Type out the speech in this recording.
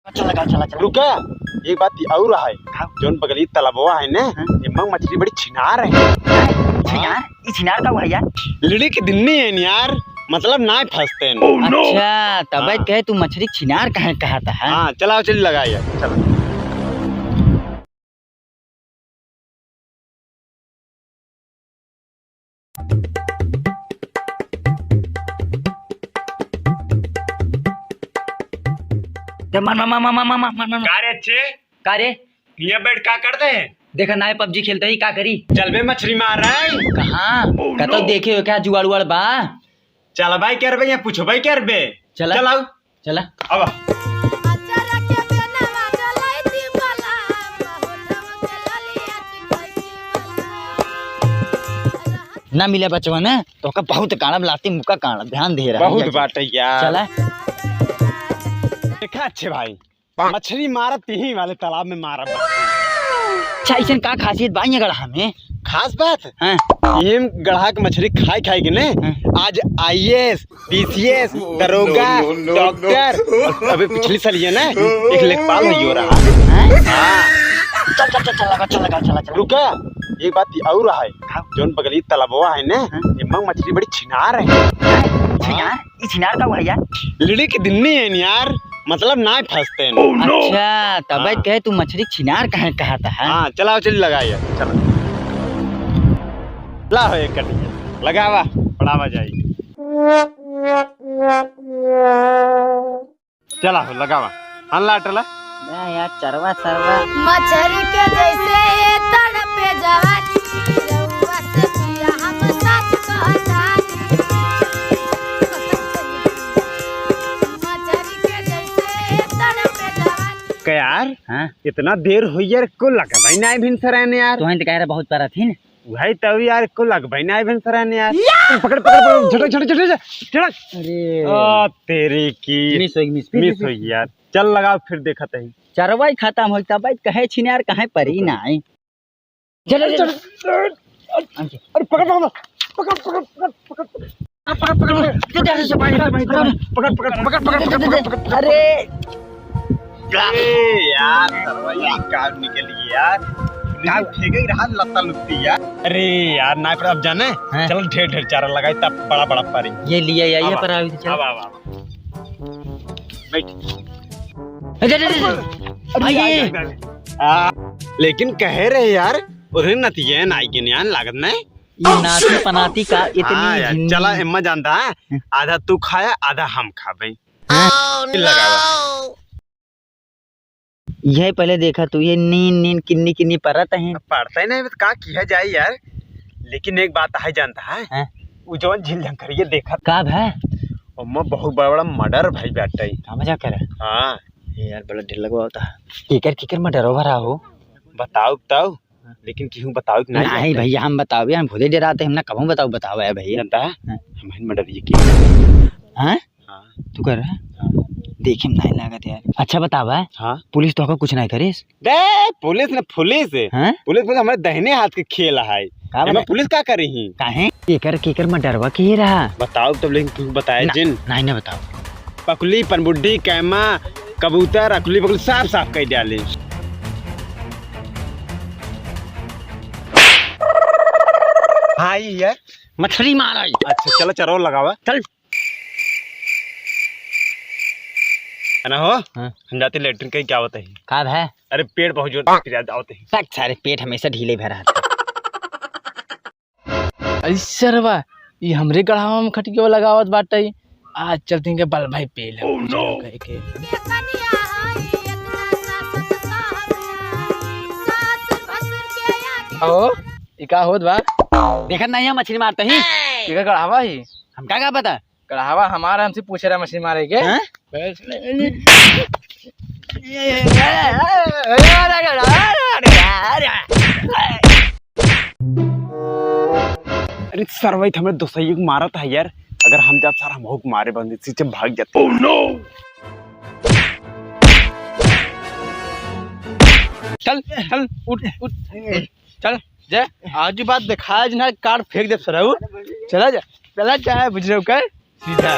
चला रुका, एक बात और है। जोन बगली तालाबवा है ना, इमंग मछली बड़ी छिनार है। छिनार का हुआ यार? लिड़ी के दिन नहीं है यार, मतलब ना फंसते हैं। अच्छा तब कहे तू मछली छिनार कहाँ कहा था? हाँ चलाओ चलिए लगा यार, चलो। कारे ये बैठ क्या करते हैं? देखा ना पबजी खेलते ही का करी? चल बे मछली मार रहा है। कहाँ कतो देखे हो क्या जुआड़ उड़ बा? चल भाई क्या रे, पूछो भाई क्या रे। चला चलाओ चला अब ना मिले बचवा ना तो का बहुत काड़ा लाती मुका काड़ा ध्यान दे रहा है। बहुत बात है यार। चला देखा अच्छे भाई, मछली मारा तीही वाले तालाब में मारा। अच्छा ऐसा का खासियत बाई गढ़ा में? खास बात हाँ? ये गढ़ा के मछली खाई खाई के ने आज IAS PCS दरोगा डॉक्टर अभी पिछली साल ये ना एक लेखपाल हो रहा। चल रुका, एक बात और है। जोन बगली तालाबवा है ना, इमंग मछली बड़ी छिनार है। छिनार का हुआ यार? लिड़ी के दिन नहीं है यार, मतलब ना फंसते हैं। अच्छा तब कहे तू मछली छिनार कहाँ कहा था? हाँ चलाओ चलिए लगा यार, चलो ला हो एक कटिया लगावा पड़ावा जाएगी। चला हो लगावा हल्ला टला यार चरवा सरवा मछली के जैसे ये तड़पे जवानी रउआ से पिया हम सच कहतानी। मछली के जैसे ये तड़पे जवानी। क्या यार? हाँ इतना देर हुई यार, को लग भाई ना भिन सराने यार। तो कह रहा बहुत पारा थी ना भाई तब यार को लग भाई ना भिन सराने यार। पकड़ पकड़ झटक झटक झटक झटक। अरे ओ तेरी की मिस हुई यार। चल लगाओ फिर देखा तही चरवा ही खत्म हो तब कहे छिनार कहे परी ना। चलो चलो अरे पकड़ पकड़ पकड़ पकड़ पकड़ पकड़ पकड़। अरे यार सरवैया काट निकली यार, फेंक ही रहा लत्ता लुत्ती यार। अरे यार ना पर अब जाने चल ढेर ढेर चारा लगाई तब बड़ा बड़ा पारी ये लिया ये पर आवी चल बैठ। लेकिन कहे रहे यार उन्हें नतिये नाई के न्यान लागत नहीं ये नाती पनाती का इतनी चला इम्मा जानता है, आधा तू खाया आधा हम खा भाई। यही पहले देखा तू ये नीन नीन किन्नी किन्नी परत है पढ़ता ही नहीं का किया जाए यार। लेकिन एक बात है जानता है, वो जो झील झंकरिए देखा कब है अम्मा बहुत बड़ा बड़ा मर्डर भाई बैठा ही। हाँ मजा कर। हाँ यार बड़ा डर लगा होता केकर केकर में डरो भरा हो। बताओ बताओ, लेकिन क्यों बताओ नहीं भैया हम बताओ हम खुदे डराते हम ना कब बताओ बताओ है भैया। जानता है हमारे मर्डर ये किया। हाँ तू कर रहा देखे नहीं लागत यार। अच्छा बताओ है हाँ पुलिस तो कुछ नहीं करीस? पुलिस ने पुलिस पुलिस हमारे दहने हाथ के खेला है। पुलिस क्या करी ही काहे केकर केकर में डरवा के रहा बताओ तब। लेकिन क्यों बताया जिन नहीं ना बताओ। पकुली पनबुड्डी कैमा कबूतर अकुली बकुली साफ साफ कर डाले। हाँ यार मछली मारा। अच्छा चलो चरो लगावा चल है ना हो। हम जाते लेटरिन कहीं क्या होता है कब है? अरे पेड़ बहुत जोर फिर होते हैं सारे पेट हमेशा ढीले भरा ऐसा रवा ये हमरे गढ़ावा में खटिया लगावत बाटे। आज चलते के बल भाई पेल है कह के। ओ ई का होत बा? देखत नहीं है मछली मारते ही ये गढ़ावा ही हम क्या पता। गढ़ावा हमारा हमसे पूछ रहा मछली मारे के। अरे सरवई हमें दोस्तों को मारा था यार। अगर हम जब सारा मोह मारे बंदे से भाग जाते। ओह नो चल चल उठ उठ चल जा आज बात दिखाया जना कार्ड फेंक दे सराऊ। चला जा पहला चाहे बुझ कर सीधा